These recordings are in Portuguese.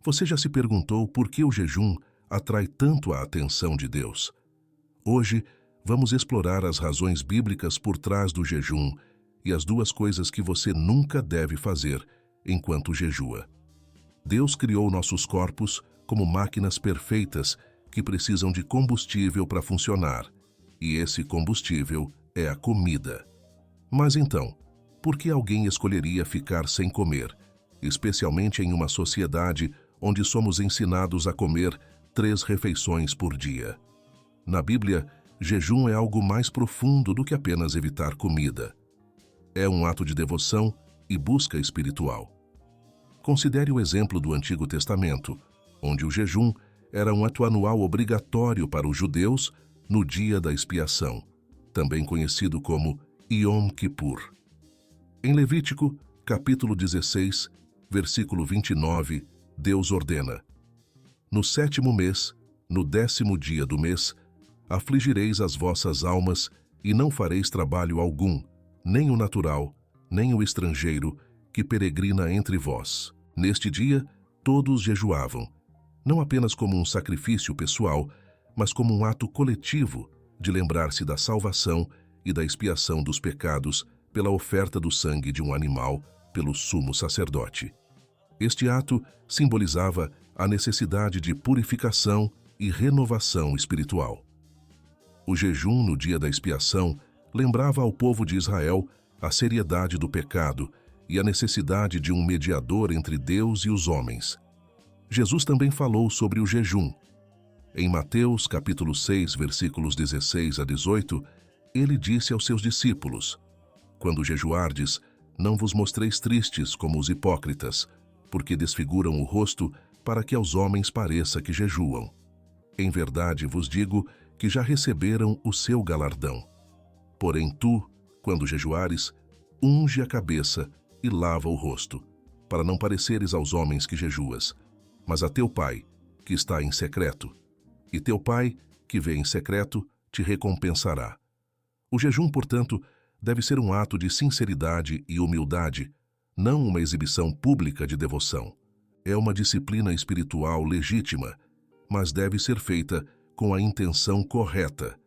Você já se perguntou por que o jejum atrai tanto a atenção de Deus? Hoje, vamos explorar as razões bíblicas por trás do jejum e as duas coisas que você nunca deve fazer enquanto jejua. Deus criou nossos corpos como máquinas perfeitas que precisam de combustível para funcionar, e esse combustível é a comida. Mas então, por que alguém escolheria ficar sem comer, especialmente em uma sociedade onde somos ensinados a comer 3 refeições por dia? Na Bíblia, jejum é algo mais profundo do que apenas evitar comida. É um ato de devoção e busca espiritual. Considere o exemplo do Antigo Testamento, onde o jejum era um ato anual obrigatório para os judeus no dia da expiação, também conhecido como Yom Kippur. Em Levítico, capítulo 16, versículo 29, Deus ordena: No 7º mês, no 10º dia do mês, afligireis as vossas almas e não fareis trabalho algum, nem o natural, nem o estrangeiro, que peregrina entre vós. Neste dia, todos jejuavam, não apenas como um sacrifício pessoal, mas como um ato coletivo de lembrar-se da salvação e da expiação dos pecados pela oferta do sangue de um animal pelo sumo sacerdote. Este ato simbolizava a necessidade de purificação e renovação espiritual. O jejum no dia da expiação lembrava ao povo de Israel a seriedade do pecado e a necessidade de um mediador entre Deus e os homens. Jesus também falou sobre o jejum. Em Mateus capítulo 6, versículos 16 a 18, ele disse aos seus discípulos: Quando jejuardes, não vos mostreis tristes como os hipócritas, porque desfiguram o rosto para que aos homens pareça que jejuam. Em verdade vos digo que já receberam o seu galardão. Porém tu, quando jejuares, unge a cabeça e lava o rosto, para não pareceres aos homens que jejuas, mas a teu Pai, que está em secreto. E teu Pai, que vê em secreto, te recompensará. O jejum, portanto, deve ser um ato de sinceridade e humildade, não uma exibição pública de devoção. É uma disciplina espiritual legítima, mas deve ser feita com a intenção correta: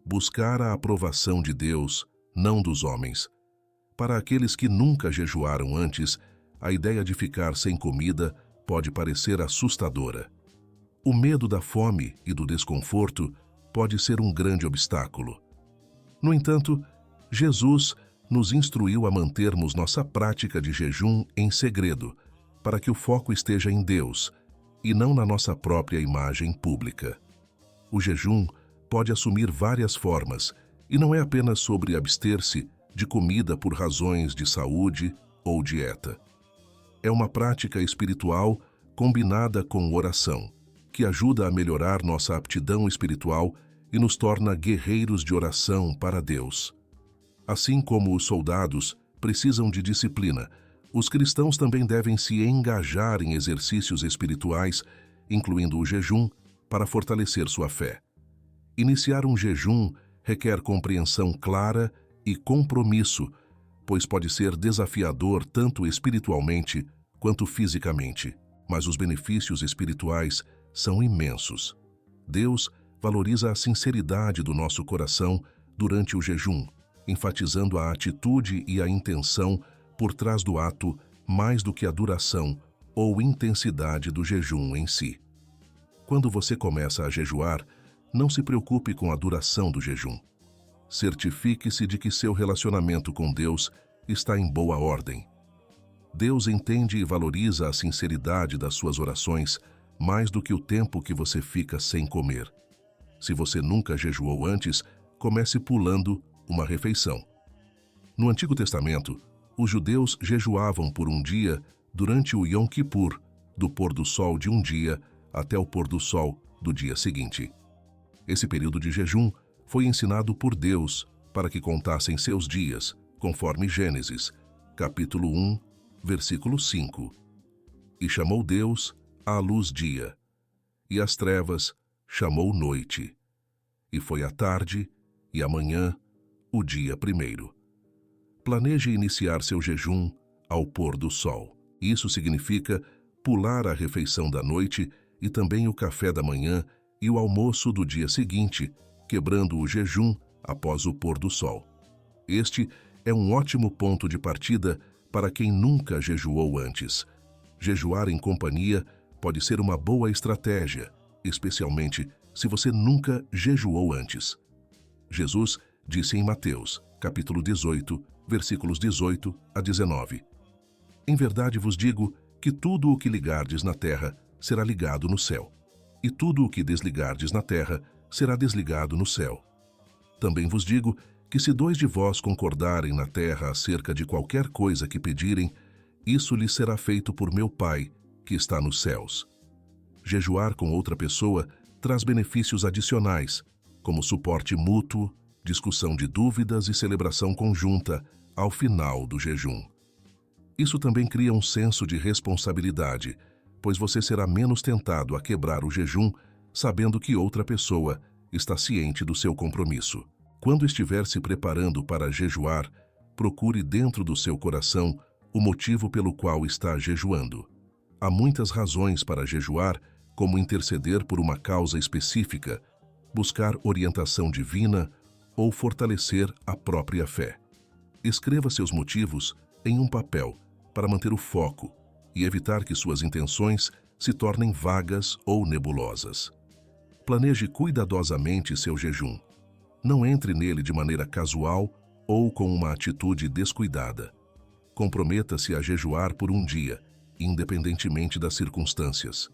buscar a aprovação de Deus, não dos homens. Para aqueles que nunca jejuaram antes, a ideia de ficar sem comida pode parecer assustadora. O medo da fome e do desconforto pode ser um grande obstáculo. No entanto, Jesus nos instruiu a mantermos nossa prática de jejum em segredo, para que o foco esteja em Deus e não na nossa própria imagem pública. O jejum pode assumir várias formas e não é apenas sobre abster-se de comida por razões de saúde ou dieta. É uma prática espiritual combinada com oração, que ajuda a melhorar nossa aptidão espiritual e nos torna guerreiros de oração para Deus. Assim como os soldados precisam de disciplina, os cristãos também devem se engajar em exercícios espirituais, incluindo o jejum, para fortalecer sua fé. Iniciar um jejum requer compreensão clara e compromisso, pois pode ser desafiador tanto espiritualmente quanto fisicamente, mas os benefícios espirituais são imensos. Deus valoriza a sinceridade do nosso coração durante o jejum, enfatizando a atitude e a intenção por trás do ato mais do que a duração ou intensidade do jejum em si. Quando você começa a jejuar, não se preocupe com a duração do jejum. Certifique-se de que seu relacionamento com Deus está em boa ordem. Deus entende e valoriza a sinceridade das suas orações mais do que o tempo que você fica sem comer. Se você nunca jejuou antes, comece pulando uma refeição. No Antigo Testamento, os judeus jejuavam por um dia durante o Yom Kippur, do pôr do sol de um dia até o pôr do sol do dia seguinte. Esse período de jejum foi ensinado por Deus para que contassem seus dias, conforme Gênesis, capítulo 1, versículo 5. E chamou Deus à luz dia, e às trevas chamou noite. E foi a tarde e a manhã o dia primeiro. Planeje iniciar seu jejum ao pôr do sol. Isso significa pular a refeição da noite e também o café da manhã e o almoço do dia seguinte, quebrando o jejum após o pôr do sol. Este é um ótimo ponto de partida para quem nunca jejuou antes. Jejuar em companhia pode ser uma boa estratégia, especialmente se você nunca jejuou antes. Jesus disse em Mateus, capítulo 18, versículos 18 a 19: Em verdade vos digo que tudo o que ligardes na terra será ligado no céu, e tudo o que desligardes na terra será desligado no céu. Também vos digo que se 2 de vós concordarem na terra acerca de qualquer coisa que pedirem, isso lhes será feito por meu Pai, que está nos céus. Jejuar com outra pessoa traz benefícios adicionais, como suporte mútuo, discussão de dúvidas e celebração conjunta ao final do jejum. Isso também cria um senso de responsabilidade, pois você será menos tentado a quebrar o jejum sabendo que outra pessoa está ciente do seu compromisso. Quando estiver se preparando para jejuar, procure dentro do seu coração o motivo pelo qual está jejuando. Há muitas razões para jejuar, como interceder por uma causa específica, buscar orientação divina ou fortalecer a própria fé. Escreva seus motivos em um papel para manter o foco e evitar que suas intenções se tornem vagas ou nebulosas. Planeje cuidadosamente seu jejum. Não entre nele de maneira casual ou com uma atitude descuidada. Comprometa-se a jejuar por um dia, independentemente das circunstâncias.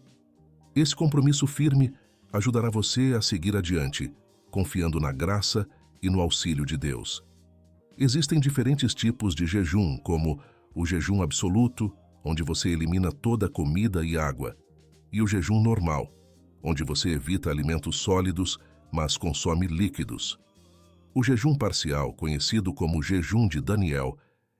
Esse compromisso firme ajudará você a seguir adiante, confiando na graça e no auxílio de Deus. Existem diferentes tipos de jejum, como o jejum absoluto, onde você elimina toda a comida e água, e o jejum normal, onde você evita alimentos sólidos, mas consome líquidos. O jejum parcial, conhecido como jejum de Daniel,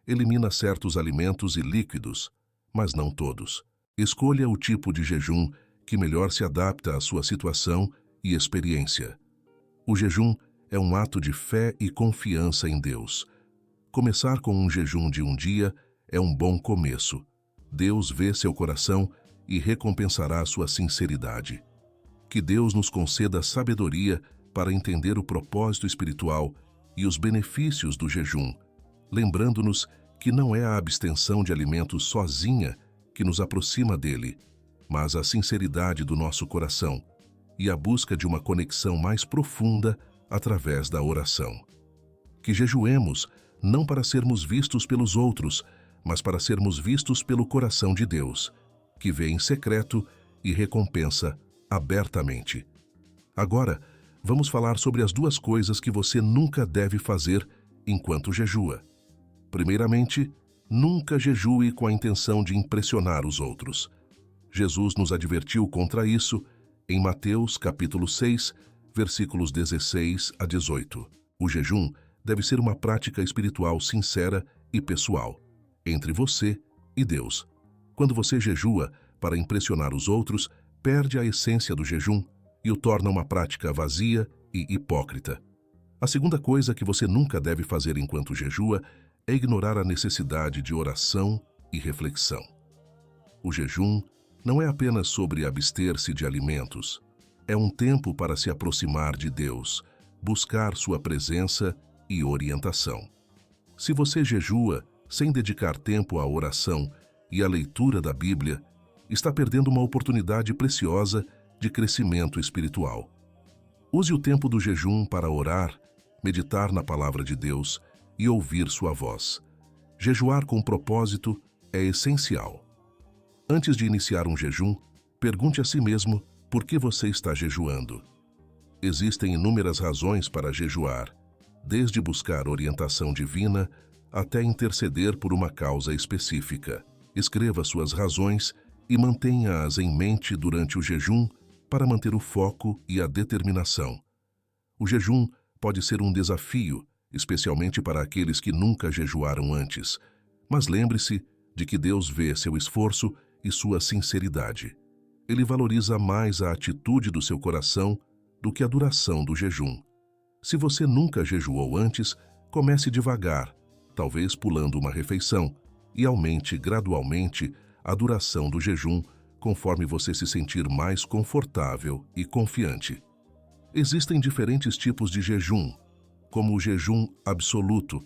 elimina certos alimentos e líquidos, mas não todos. Escolha o tipo de jejum que melhor se adapta à sua situação e experiência. O jejum é um ato de fé e confiança em Deus. Começar com um jejum de um dia é um bom começo. Deus vê seu coração e recompensará sua sinceridade. Que Deus nos conceda sabedoria para entender o propósito espiritual e os benefícios do jejum, lembrando-nos que não é a abstenção de alimentos sozinha que nos aproxima dele, mas a sinceridade do nosso coração e a busca de uma conexão mais profunda através da oração. Que jejuemos não para sermos vistos pelos outros, mas para sermos vistos pelo coração de Deus, que vê em secreto e recompensa abertamente. Agora, vamos falar sobre as 2 coisas que você nunca deve fazer enquanto jejua. Primeiramente, nunca jejue com a intenção de impressionar os outros. Jesus nos advertiu contra isso em Mateus capítulo 6, versículos 16 a 18. O jejum deve ser uma prática espiritual sincera e pessoal, entre você e Deus. Quando você jejua para impressionar os outros, perde a essência do jejum e o torna uma prática vazia e hipócrita. A segunda coisa que você nunca deve fazer enquanto jejua é ignorar a necessidade de oração e reflexão. O jejum não é apenas sobre abster-se de alimentos. É um tempo para se aproximar de Deus, buscar sua presença e orientação. Se você jejua sem dedicar tempo à oração e à leitura da Bíblia, está perdendo uma oportunidade preciosa de crescimento espiritual. Use o tempo do jejum para orar, meditar na palavra de Deus e ouvir sua voz. Jejuar com propósito é essencial. Antes de iniciar um jejum, pergunte a si mesmo por que você está jejuando. Existem inúmeras razões para jejuar, desde buscar orientação divina até interceder por uma causa específica. Escreva suas razões e mantenha-as em mente durante o jejum para manter o foco e a determinação. O jejum pode ser um desafio, especialmente para aqueles que nunca jejuaram antes, mas lembre-se de que Deus vê seu esforço e sua sinceridade. Ele valoriza mais a atitude do seu coração do que a duração do jejum. Se você nunca jejuou antes, comece devagar, talvez pulando uma refeição, e aumente gradualmente a duração do jejum conforme você se sentir mais confortável e confiante. Existem diferentes tipos de jejum, como o jejum absoluto,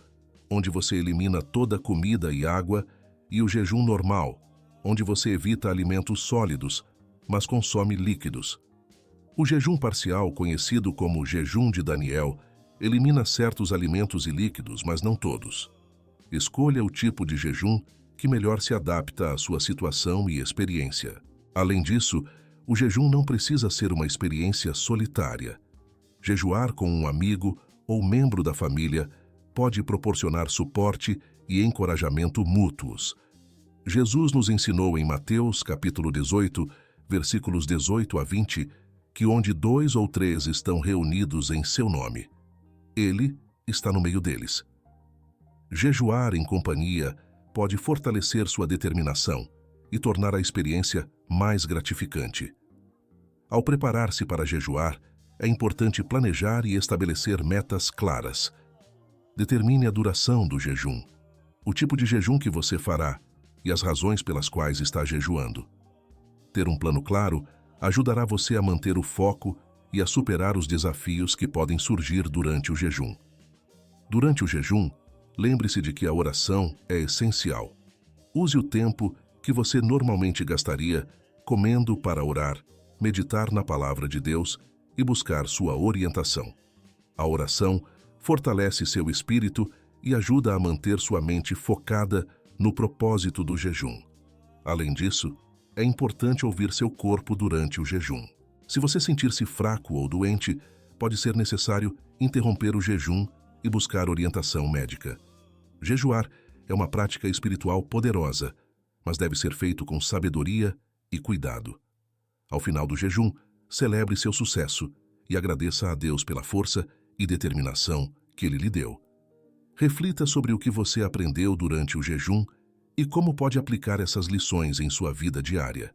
onde você elimina toda comida e água, e o jejum normal, onde você evita alimentos sólidos, mas consome líquidos. O jejum parcial, conhecido como jejum de Daniel, elimina certos alimentos e líquidos, mas não todos. Escolha o tipo de jejum que melhor se adapta à sua situação e experiência. Além disso, o jejum não precisa ser uma experiência solitária. Jejuar com um amigo ou membro da família pode proporcionar suporte e encorajamento mútuos. Jesus nos ensinou em Mateus, capítulo 18, versículos 18 a 20, que onde 2 ou 3 estão reunidos em seu nome, Ele está no meio deles. Jejuar em companhia pode fortalecer sua determinação e tornar a experiência mais gratificante. Ao preparar-se para jejuar, é importante planejar e estabelecer metas claras. Determine a duração do jejum, o tipo de jejum que você fará e as razões pelas quais está jejuando. Ter um plano claro ajudará você a manter o foco e a superar os desafios que podem surgir durante o jejum. Durante o jejum, lembre-se de que a oração é essencial. Use o tempo que você normalmente gastaria comendo para orar, meditar na palavra de Deus e buscar sua orientação. A oração fortalece seu espírito e ajuda a manter sua mente focada no propósito do jejum. Além disso, é importante ouvir seu corpo durante o jejum. Se você sentir-se fraco ou doente, pode ser necessário interromper o jejum e buscar orientação médica. Jejuar é uma prática espiritual poderosa, mas deve ser feito com sabedoria e cuidado. Ao final do jejum, celebre seu sucesso e agradeça a Deus pela força e determinação que Ele lhe deu. Reflita sobre o que você aprendeu durante o jejum e como pode aplicar essas lições em sua vida diária.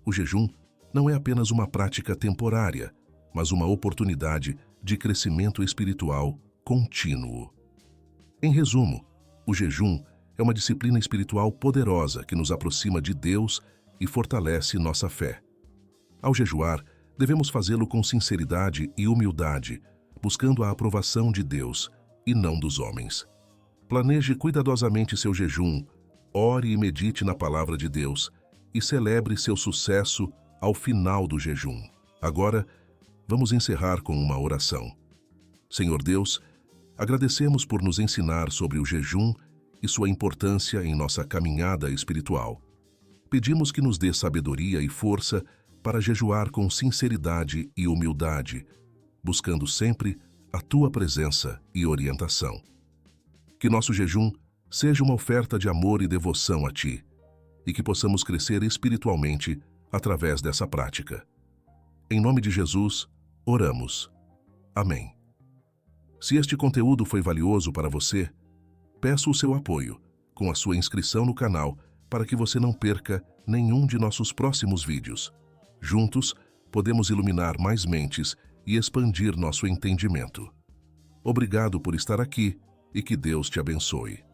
O jejum não é apenas uma prática temporária, mas uma oportunidade de crescimento espiritual contínuo. Em resumo, o jejum é uma disciplina espiritual poderosa que nos aproxima de Deus e fortalece nossa fé. Ao jejuar, devemos fazê-lo com sinceridade e humildade, buscando a aprovação de Deus e não dos homens. Planeje cuidadosamente seu jejum, ore e medite na palavra de Deus e celebre seu sucesso ao final do jejum. Agora, vamos encerrar com uma oração. Senhor Deus, agradecemos por nos ensinar sobre o jejum e sua importância em nossa caminhada espiritual. Pedimos que nos dê sabedoria e força para jejuar com sinceridade e humildade, buscando sempre a Tua presença e orientação. Que nosso jejum seja uma oferta de amor e devoção a Ti, e que possamos crescer espiritualmente através dessa prática. Em nome de Jesus, oramos. Amém. Se este conteúdo foi valioso para você, peço o seu apoio com a sua inscrição no canal para que você não perca nenhum de nossos próximos vídeos. Juntos, podemos iluminar mais mentes e expandir nosso entendimento. Obrigado por estar aqui e que Deus te abençoe.